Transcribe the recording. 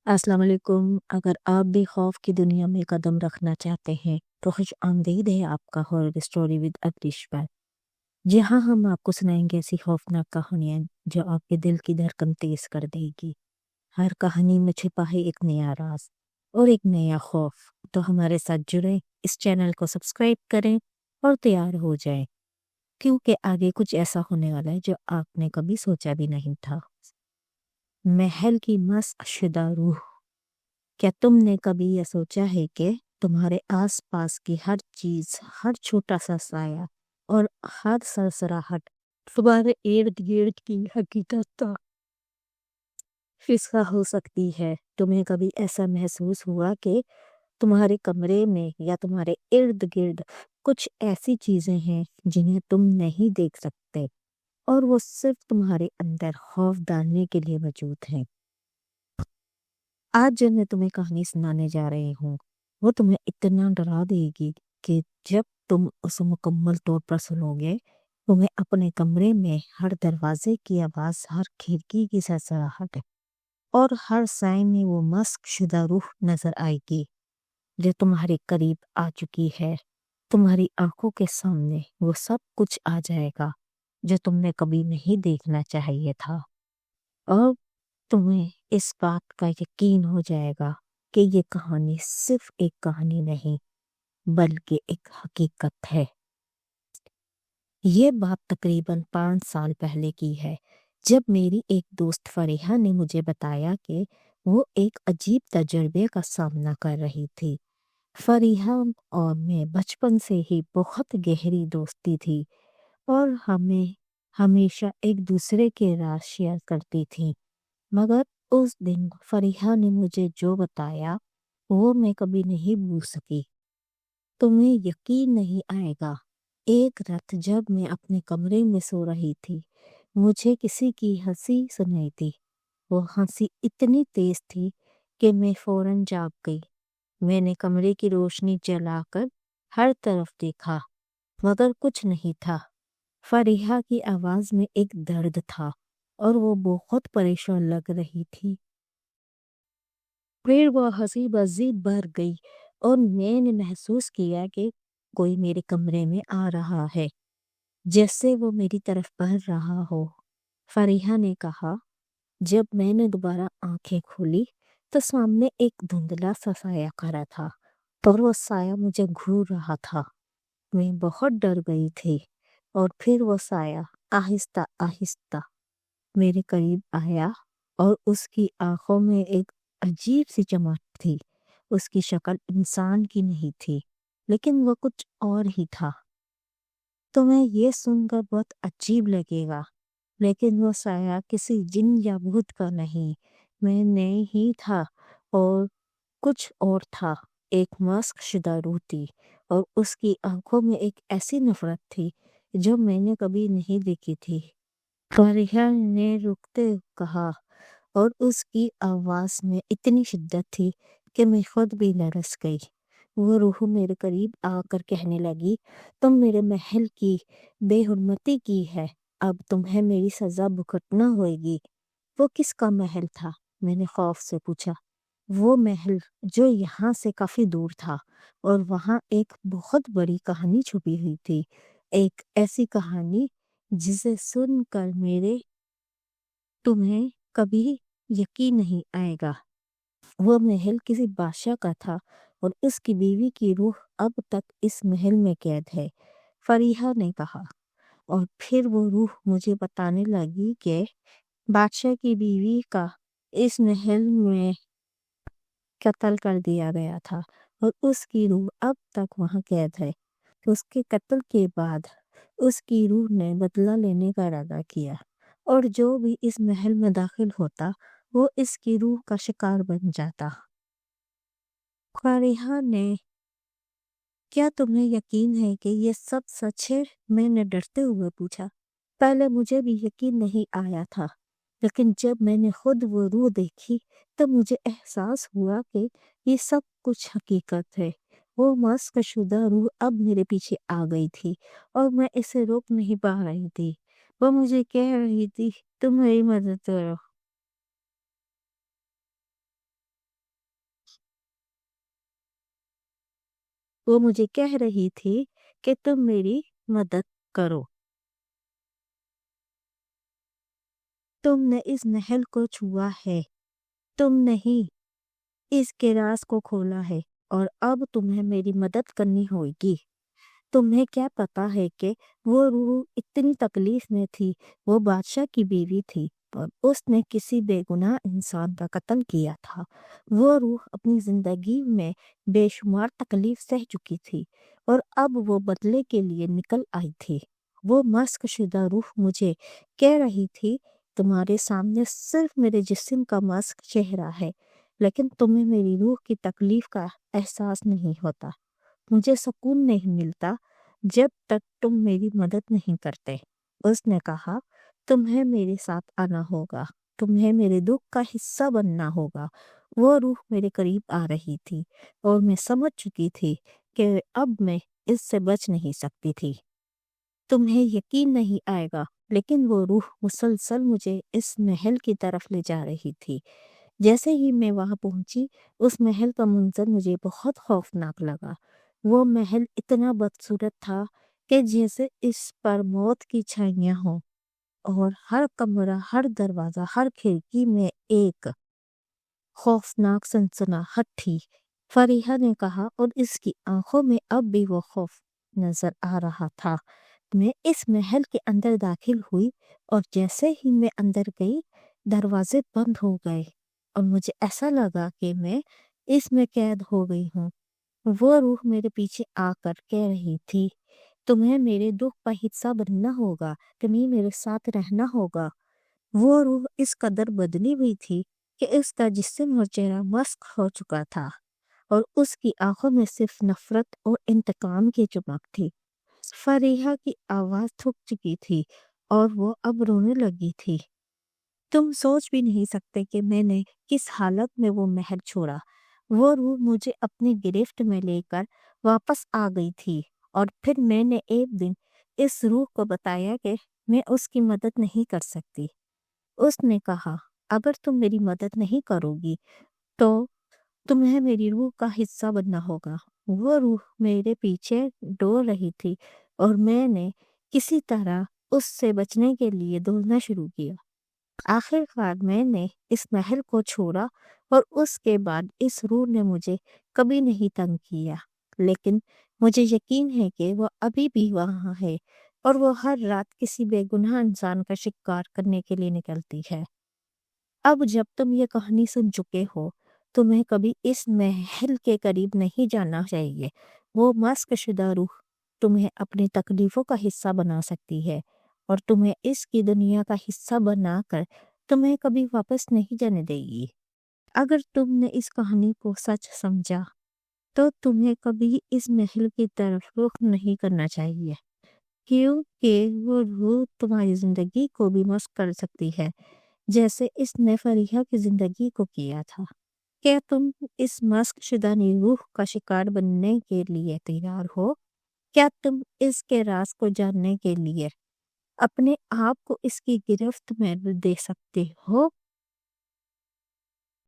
السلام علیکم۔ اگر آپ بھی خوف کی دنیا میں قدم رکھنا چاہتے ہیں تو خوش آمدید ہے آپ کا ہارر اسٹوری ود ادریش پر، جہاں ہم آپ کو سنائیں گے ایسی خوفناک کہانیاں جو آپ کے دل کی دھڑکن تیز کر دے گی۔ ہر کہانی میں چھپا ہے ایک نیا راز اور ایک نیا خوف، تو ہمارے ساتھ جڑیں، اس چینل کو سبسکرائب کریں اور تیار ہو جائیں، کیونکہ آگے کچھ ایسا ہونے والا ہے جو آپ نے کبھی سوچا بھی نہیں تھا۔ محل کی مسخ شدہ روح۔ کیا تم نے کبھی یہ سوچا ہے کہ تمہارے آس پاس کی ہر چیز، ہر چھوٹا سا سایہ اور ہر سرسراہٹ تمہارے ارد گرد کی حقیقت کا حصہ ہو سکتی ہے؟ تمہیں کبھی ایسا محسوس ہوا کہ تمہارے کمرے میں یا تمہارے ارد گرد کچھ ایسی چیزیں ہیں جنہیں تم نہیں دیکھ سکتے اور وہ صرف تمہارے اندر خوف ڈالنے کے لیے موجود ہیں؟ آج جو میں تمہیں کہانی سنانے جا رہی ہوں وہ تمہیں اتنا ڈرا دے گی کہ جب تم اسے مکمل طور پر سنو گے، تمہیں اپنے کمرے میں ہر دروازے کی آواز، ہر کھڑکی کی سرسراہٹ اور ہر سائے میں وہ مسخ شدہ روح نظر آئے گی جو تمہارے قریب آ چکی ہے۔ تمہاری آنکھوں کے سامنے وہ سب کچھ آ جائے گا جو تم نے کبھی نہیں دیکھنا چاہیے تھا، اور تمہیں اس بات کا یقین ہو جائے گا کہ یہ کہانی صرف ایک کہانی نہیں بلکہ ایک حقیقت ہے۔ یہ بات تقریباً 5 سال پہلے کی ہے، جب میری ایک دوست فریحہ نے مجھے بتایا کہ وہ ایک عجیب تجربے کا سامنا کر رہی تھی۔ فریحہ اور میں بچپن سے ہی بہت گہری دوستی تھی اور ہمیں ہمیشہ ایک دوسرے کے راز شیئر کرتی تھی، مگر اس دن فریحہ نے مجھے جو بتایا وہ میں کبھی نہیں بھول سکی۔ تمہیں یقین نہیں آئے گا، ایک رات جب میں اپنے کمرے میں سو رہی تھی، مجھے کسی کی ہنسی سنائی دی۔ وہ ہنسی اتنی تیز تھی کہ میں فوراً جاگ گئی۔ میں نے کمرے کی روشنی جلا کر ہر طرف دیکھا، مگر کچھ نہیں تھا۔ فریحہ کی آواز میں ایک درد تھا اور وہ بہت پریشان لگ رہی تھی۔ پھر وہ ہنسی مزید بڑھ گئی اور میں نے محسوس کیا کہ کوئی میرے کمرے میں آ رہا ہے، جیسے وہ میری طرف بڑھ رہا ہو۔ فریحہ نے کہا۔ جب میں نے دوبارہ آنکھیں کھولی تو سامنے ایک دھندلا سا سایہ کھڑا تھا اور وہ سایہ مجھے گھور رہا تھا۔ میں بہت ڈر گئی تھی، اور پھر وہ سایہ آہستہ آہستہ میرے قریب آیا اور اس کی آنکھوں میں ایک عجیب سی چمک تھی۔ اس کی شکل انسان کی نہیں تھی، لیکن وہ کچھ اور ہی تھا۔ تمہیں یہ سن کر بہت عجیب لگے گا، لیکن وہ سایہ کسی جن یا بھوت کا نہیں، میں نے ہی تھا اور کچھ اور تھا۔ ایک مسخ شدہ روح تھی اور اس کی آنکھوں میں ایک ایسی نفرت تھی جو میں نے کبھی نہیں دیکھی تھی۔ فریحہ نے رکتے کہا، اور اس کی آواز میں اتنی شدت تھی کہ میں خود بھی لرز گئی۔ وہ روح میرے قریب آ کر کہنے لگی، تم میرے محل کی بے حرمتی کی ہے، اب تمہیں میری سزا بھگتنا ہوئے گی۔ وہ کس کا محل تھا؟ میں نے خوف سے پوچھا۔ وہ محل جو یہاں سے کافی دور تھا، اور وہاں ایک بہت بڑی کہانی چھپی ہوئی تھی، ایک ایسی کہانی جسے سن کر تمہیں کبھی یقین نہیں آئے گا۔ وہ محل کسی بادشاہ کا تھا اور اس کی بیوی کی روح اب تک اس محل میں قید ہے، فریحہ نے کہا۔ اور پھر وہ روح مجھے بتانے لگی کہ بادشاہ کی بیوی کا اس محل میں قتل کر دیا گیا تھا اور اس کی روح اب تک وہاں قید ہے۔ اس کے قتل کے بعد اس کی روح نے بدلہ لینے کا ارادہ کیا، اور جو بھی اس محل میں داخل ہوتا وہ اس کی روح کا شکار بن جاتا۔ فریحہ نے، کیا تمہیں یقین ہے کہ یہ سب سچ ہے؟ میں نے ڈرتے ہوئے پوچھا۔ پہلے مجھے بھی یقین نہیں آیا تھا، لیکن جب میں نے خود وہ روح دیکھی تو مجھے احساس ہوا کہ یہ سب کچھ حقیقت ہے۔ وہ مسخ شدہ روح اب میرے پیچھے آ گئی تھی اور میں اسے روک نہیں پا رہی تھی۔ وہ مجھے کہہ رہی تھی، تم میری مدد کرو۔ وہ مجھے کہہ رہی تھی کہ تم میری مدد کرو، تم نے اس محل کو چھوا ہے، تم نہیں اس کے راز کو کھولا ہے، اور اب تمہیں میری مدد کرنی ہوگی۔ تمہیں کیا پتا ہے کہ وہ روح اتنی تکلیف میں تھی، وہ بادشاہ کی بیوی تھی اور اس نے کسی بے گناہ انسان کا قتل کیا تھا۔ وہ روح اپنی زندگی میں بے شمار تکلیف سہ چکی تھی اور اب وہ بدلے کے لیے نکل آئی تھی۔ وہ مسخ شدہ روح مجھے کہہ رہی تھی، تمہارے سامنے صرف میرے جسم کا مسخ چہرہ ہے، لیکن تمہیں میری روح کی تکلیف کا احساس نہیں ہوتا۔ مجھے سکون نہیں ملتا جب تک تم میری مدد نہیں کرتے۔ اس نے کہا، تمہیں میرے ساتھ آنا ہوگا، تمہیں میرے دکھ کا حصہ بننا ہوگا۔ وہ روح میرے قریب آ رہی تھی اور میں سمجھ چکی تھی کہ اب میں اس سے بچ نہیں سکتی تھی۔ تمہیں یقین نہیں آئے گا، لیکن وہ روح مسلسل مجھے اس محل کی طرف لے جا رہی تھی۔ جیسے ہی میں وہاں پہنچی، اس محل کا منظر مجھے بہت خوفناک لگا۔ وہ محل اتنا بدصورت تھا کہ جیسے اس پر موت کی چھائیاں ہوں، اور ہر کمرہ، ہر دروازہ، ہر کھڑکی میں ایک خوفناک سنسناہٹ تھی۔ فریحہ نے کہا، اور اس کی آنکھوں میں اب بھی وہ خوف نظر آ رہا تھا۔ میں اس محل کے اندر داخل ہوئی اور جیسے ہی میں اندر گئی، دروازے بند ہو گئے اور مجھے ایسا لگا کہ میں اس میں قید ہو گئی ہوں۔ وہ روح میرے پیچھے آ کر کہہ رہی تھی، تمہیں میرے دکھ کا حصہ بننا ہوگا، تمہیں میرے ساتھ رہنا ہوگا۔ وہ روح اس قدر بدلی ہوئی تھی کہ اس کا جسم اور چہرہ مسخ ہو چکا تھا اور اس کی آنکھوں میں صرف نفرت اور انتقام کی چمک تھی۔ فریحہ کی آواز تھک چکی تھی اور وہ اب رونے لگی تھی۔ تم سوچ بھی نہیں سکتے کہ میں نے کس حالت میں وہ محل چھوڑا۔ وہ روح مجھے اپنی گرفت میں لے کر واپس آ گئی تھی اور پھر میں نے ایک دن اس روح کو بتایا کہ میں اس کی مدد نہیں کر سکتی۔ اس نے کہا، اگر تم میری مدد نہیں کرو گی تو تمہیں میری روح کا حصہ بننا ہوگا۔ وہ روح میرے پیچھے دوڑ رہی تھی اور میں نے کسی طرح اس سے بچنے کے لیے دوڑنا شروع کیا۔ آخر کار میں نے اس محل کو چھوڑا اور اس کے بعد اس روح نے مجھے کبھی نہیں تنگ کیا، لیکن مجھے یقین ہے کہ وہ ابھی بھی وہاں ہے اور وہ ہر رات کسی بے گناہ انسان کا شکار کرنے کے لیے نکلتی ہے۔ اب جب تم یہ کہانی سن چکے ہو، تمہیں کبھی اس محل کے قریب نہیں جانا چاہیے۔ وہ مسخ شدہ روح تمہیں اپنی تکلیفوں کا حصہ بنا سکتی ہے اور تمہیں اس کی دنیا کا حصہ بنا کر تمہیں کبھی واپس نہیں جانے دے گی۔ اگر تم نے اس کہانی کو سچ سمجھا تو تمہیں کبھی اس محل کی طرف رخ نہیں کرنا چاہیے، کیونکہ وہ روح تمہاری زندگی کو بھی مسخ کر سکتی ہے، جیسے اس نے فریحہ کی زندگی کو کیا تھا۔ کیا تم اس مسخ شدہ روح کا شکار بننے کے لیے تیار ہو؟ کیا تم اس کے راز کو جاننے کے لیے اپنے آپ کو اس کی گرفت میں دے سکتے ہو؟